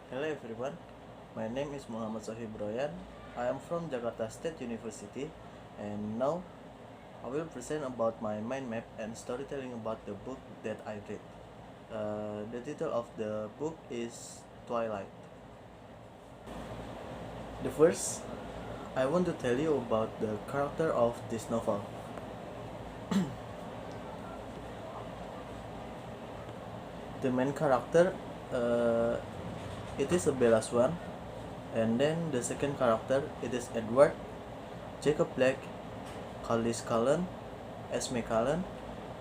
Hello everyone, my name is Muhammad Shohiburroyyan. I am from Jakarta State University, and now I will present about my mind map and storytelling about the book that I read. The title of the book is Twilight. The first, I want to tell you about the character of this novel. The main character, uh, it is a Bella Swan, and then the second character, it is Edward, Jacob Black, Callis Cullen, Esme Cullen,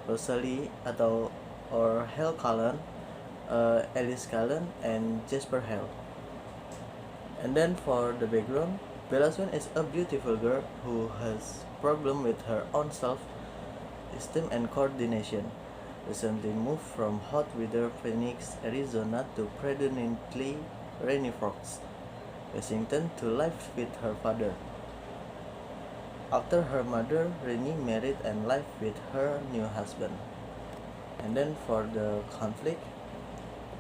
Rosalie atau or Hal Cullen, Alice Cullen, and Jasper Hale. And then for the background, Bella Swan is a beautiful girl who has problem with her own self-esteem and coordination. Recently moved from hot weather Phoenix, Arizona to predominantly rainy Forks, Washington to live with her father. After her mother, Renee married and lived with her new husband. And then for the conflict,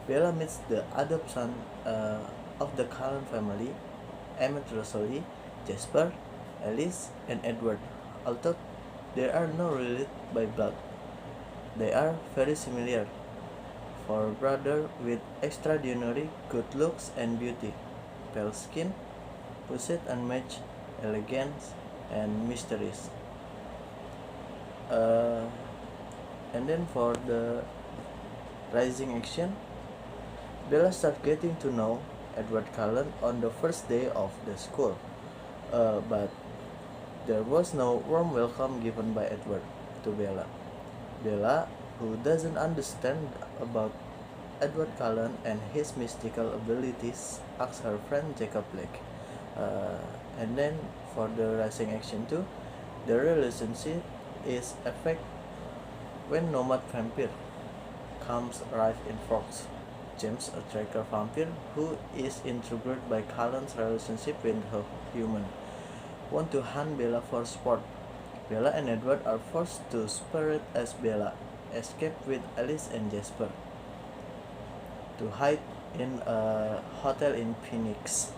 Bella meets the adopted son of the Cullen family, Emmett Rosalie, Jasper, Alice, and Edward. Although they are not related by blood, they are very similar. For brother with extraordinary good looks and beauty, pale skin, possess unmatched elegance and mysteries. Uh, and then for the rising action, Bella starts getting to know Edward Cullen on the first day of the school, but there was no warm welcome given by Edward to Bella. Bella, who doesn't understand about Edward Cullen and his mystical abilities, asks her friend Jacob Blake. Uh, and then for the rising action too, the relationship is affected when nomad vampire comes arrive in Fox. James, a tracker vampire who is intrigued by Cullen's relationship with her human, want to hunt Bella for sport. Bella and Edward are forced to spirit as Bella escape with Alice and Jasper to hide in a hotel in Phoenix.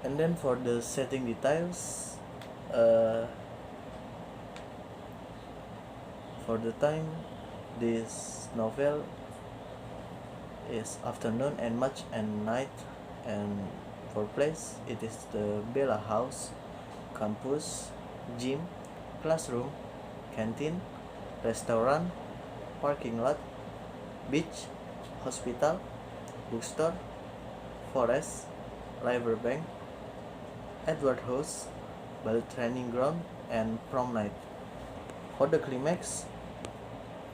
And then for the setting details, uh, for the time, this novel is afternoon and much and night, and for place it is the Bella house, campus, gym, classroom, canteen, restaurant, parking lot, beach, hospital, bookstore, forest, riverbank, Edward house, ballet training ground, and prom night. For the climax,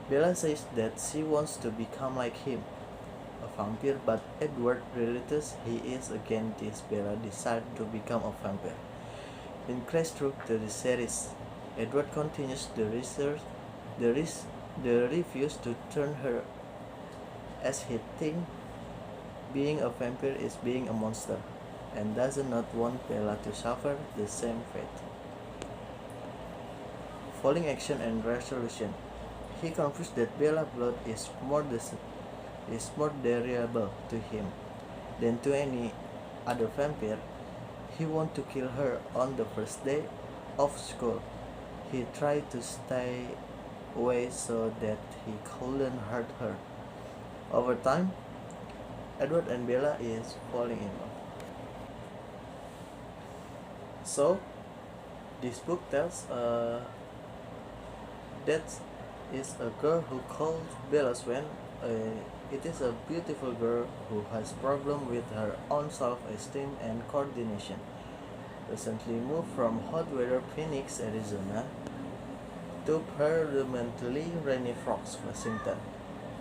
Bella says that she wants to become like him, a vampire, but Edward realizes he is against this. Bella decides to become a vampire. In Crash through the series, Edward continues the research, the refuse to turn her, as he thinks being a vampire is being a monster, and does not want Bella to suffer the same fate. Following action and resolution, he concludes that Bella's blood is more desirable to him than to any other vampire. He wants to kill her on the first day of school. He tried to stay away so that he couldn't hurt her. Over time, Edward and Bella is falling in love. So, this book tells that is a girl who called Bella Swan. It is a beautiful girl who has problem with her own self-esteem and coordination. Recently moved from hot weather Phoenix, Arizona to predominantly rainy Forks, Washington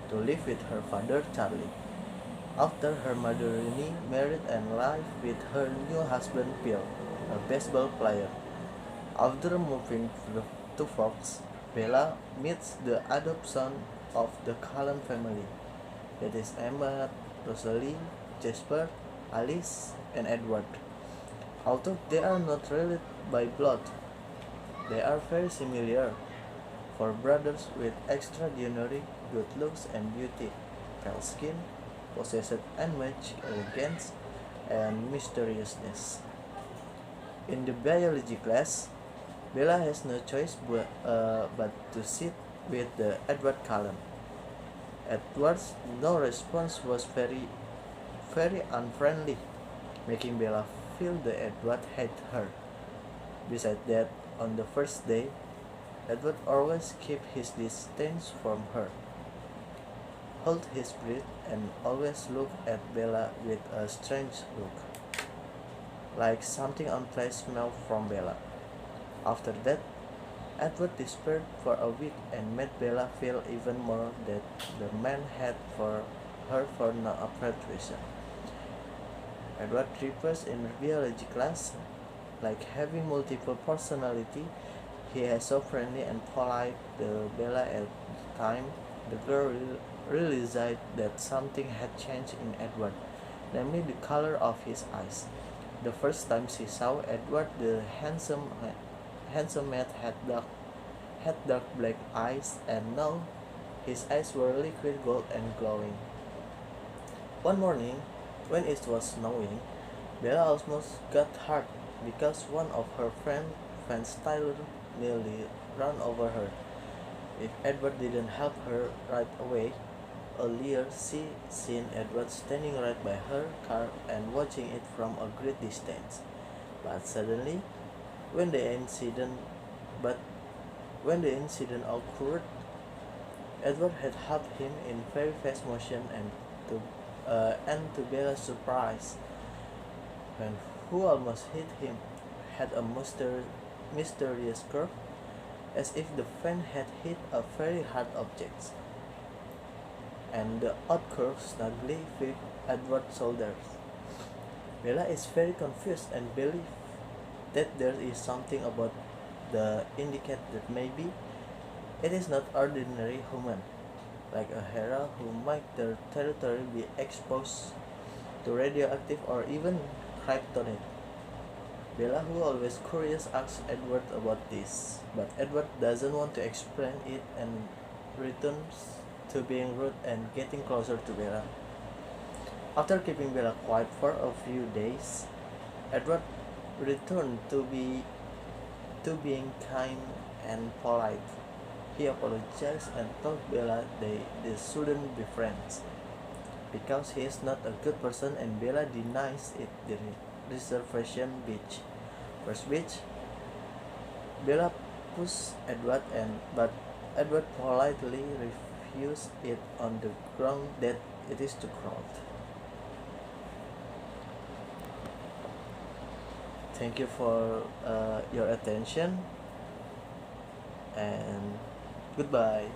to live with her father Charlie. After her mother Renee married and lived with her new husband Bill, a baseball player. After moving to Fox, Bella meets the adopted son of the Cullen family. That is Emma, Rosalie, Jasper, Alice, and Edward. Although they are not related by blood, they are very similar. For brothers with extraordinary good looks and beauty, pale skin, possessed unmatched elegance and mysteriousness. In the biology class, Bella has no choice but to sit with the Edward Cullen. At first, no response was very unfriendly, making Bella feel that Edward hated her. Besides that, on the first day, Edward always kept his distance from her, held his breath, and always looked at Bella with a strange look, like something unpleasant smelled from Bella. After that, Edward disappeared for a week and made Bella feel even more that the man had for her for no apparent reason. Edward refers in biology class like having multiple personality. He has so friendly and polite to Bella at the time. The girl realized that something had changed in Edward, namely the color of his eyes. The first time she saw Edward, the handsome man had dark black eyes, and now his eyes were liquid gold and glowing. One morning, when it was snowing, Bella almost got hurt because one of her friends Tyler nearly ran over her. If Edward didn't help her right away, earlier she seen Edward standing right by her car and watching it from a great distance. But suddenly, when the incident but when the incident occurred, Edward had helped him in very fast motion, and to Bella's surprise, when who almost hit him had a mysterious curve, as if the fan had hit a very hard object, and the odd curve snugly fit Edward's shoulders. Bella is very confused and believes that there is something about the indicate that maybe it is not ordinary human, like a hera who might their territory be exposed to radioactive or even kryptonite. Bella, who always curious, asks Edward about this, but Edward doesn't want to explain it and returns to being rude and getting closer to Bella. After keeping Bella quiet for a few days, Edward returned to being kind and polite. He apologized and told Bella they shouldn't be friends because he is not a good person, and Bella denies it. The reservation beach. First beach, Bella pushed Edward, but Edward politely refused it on the ground that it is too crowded. Thank you for your attention, and goodbye.